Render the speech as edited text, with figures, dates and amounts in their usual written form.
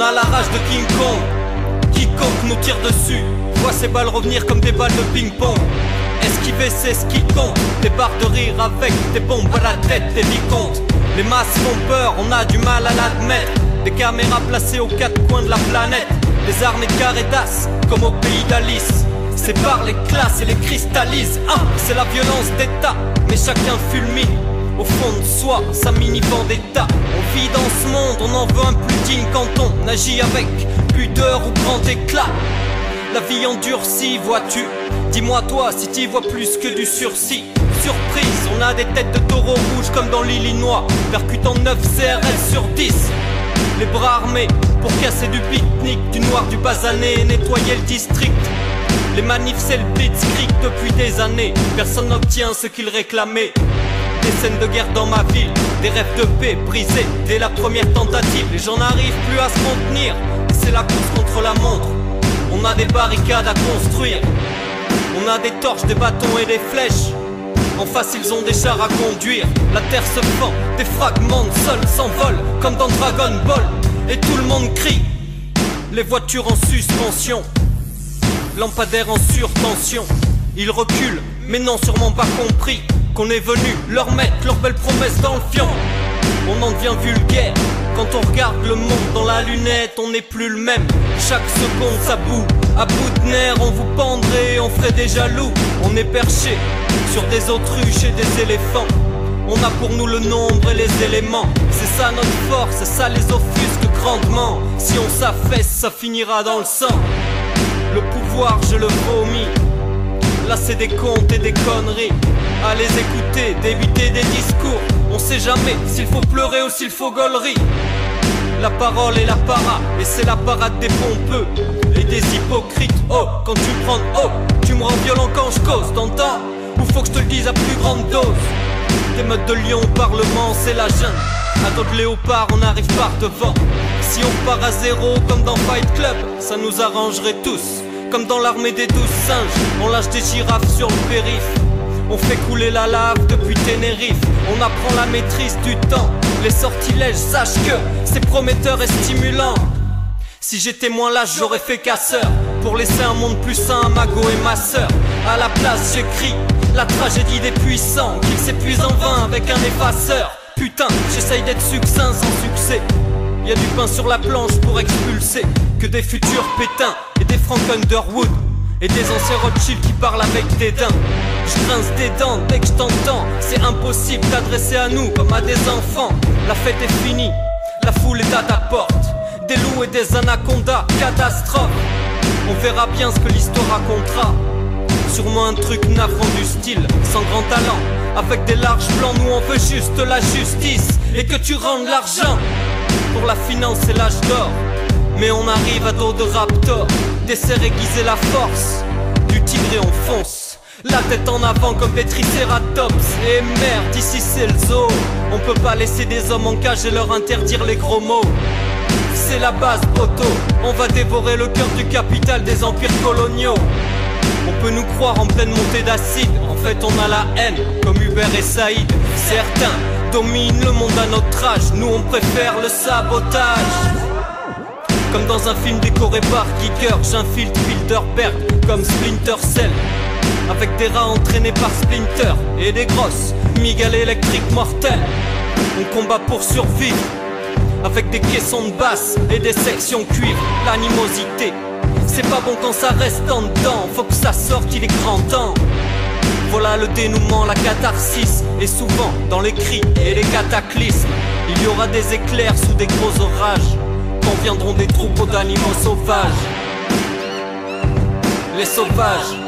a la rage de King Kong. Quiconque nous tire dessus voit ces balles revenir comme des balles de ping-pong. Esquiver c'est ce qui compte. Des barres de rire avec des bombes à la tête des vicomtes. Les masses font peur, on a du mal à l'admettre. Des caméras placées aux quatre coins de la planète. Des armées de carré d'as, comme au pays d'Alice. Séparent les classes et les cristallise. C'est la violence d'État, mais chacun fulmine. Au fond de soi, sa mini-vendetta. On vit dans ce monde, on en veut un plus digne quand on agit avec pudeur ou grand éclat. La vie endurcie, vois-tu? Dis-moi toi si t'y vois plus que du sursis. Surprise, on a des têtes de taureaux rouges comme dans l'Illinois, percutant 9 CRS sur 10. Les bras armés pour casser du pique-nique, du noir du basané et nettoyer le district. Les manifs c'est le blitzkrieg depuis des années. Personne n'obtient ce qu'il réclamait. Des scènes de guerre dans ma ville, des rêves de paix brisés dès la première tentative. Les gens n'arrivent plus à se contenir, c'est la course contre la montre. On a des barricades à construire. On a des torches, des bâtons et des flèches. En face ils ont des chars à conduire. La terre se fend, des fragments de sol s'envolent comme dans Dragon Ball. Et tout le monde crie. Les voitures en suspension, lampadaires en surtension. Ils reculent, mais n'ont sûrement pas compris qu'on est venu leur mettre leurs belles promesses dans le fion. On en devient vulgaire quand on regarde le monde dans la lunette. On n'est plus le même, chaque seconde ça boue. À bout de nerfs on vous pendrait, on ferait des jaloux. On est perché sur des autruches et des éléphants. On a pour nous le nombre et les éléments. C'est ça notre force, c'est ça les offusque grandement. Si on s'affaisse, ça finira dans le sang. Le pouvoir je le vomis. Là c'est des contes et des conneries. À les écouter, d'éviter des discours. On sait jamais s'il faut pleurer ou s'il faut gaulerie. La parole est la para, et c'est la parade des pompeux et des hypocrites. Oh, quand tu prends oh, tu me rends violent quand je cause. T'entends? Ou faut que je te le dise à plus grande dose? Des meutes de lion au parlement, c'est la jungle. À d'autres léopards, on arrive par devant. Si on part à zéro comme dans Fight Club, ça nous arrangerait tous. Comme dans l'armée des 12 singes, on lâche des girafes sur le périph'. On fait couler la lave depuis Tenerife. On apprend la maîtrise du temps. Les sortilèges, sache que c'est prometteur et stimulant. Si j'étais moins lâche, j'aurais fait casseur pour laisser un monde plus sain à Mago et ma sœur. À la place, j'écris la tragédie des puissants qu'ils s'épuisent en vain avec un effaceur. Putain, j'essaye d'être succinct sans succès. Y'a du pain sur la planche pour expulser que des futurs pétins et des Frank Underwood et des anciens Rothschild qui parlent avec dédain. Je grince des dents dès que je t'entends. C'est impossible d'adresser à nous comme à des enfants. La fête est finie, la foule est à ta porte. Des loups et des anacondas, catastrophe. On verra bien ce que l'histoire racontera. Sûrement un truc navrant du style, sans grand talent. Avec des larges plans, nous on veut juste la justice. Et que tu rendes l'argent. Pour la finance c'est l'âge d'or. Mais on arrive à dos de raptor. D'essayer aiguiser la force du tigre et on fonce. La tête en avant comme des tricératops. Et merde, ici c'est le zoo. On peut pas laisser des hommes en cage et leur interdire les gros mots. C'est la base, poteau. On va dévorer le cœur du capital des empires coloniaux. On peut nous croire en pleine montée d'acide. En fait on a la haine, comme Hubert et Saïd. Certains dominent le monde à notre âge. Nous on préfère le sabotage. Comme dans un film décoré par Giger, j'infiltre Bilderberg comme Splinter Cell. Avec des rats entraînés par Splinter et des grosses migales électriques mortelles. On combat pour survivre avec des caissons de basse et des sections cuivre. L'animosité, c'est pas bon quand ça reste en dedans. Faut que ça sorte, il est grand temps. Voilà le dénouement, la catharsis. Et souvent dans les cris et les cataclysmes, il y aura des éclairs sous des gros orages. Quand viendront des troupeaux d'animaux sauvages. Les sauvages.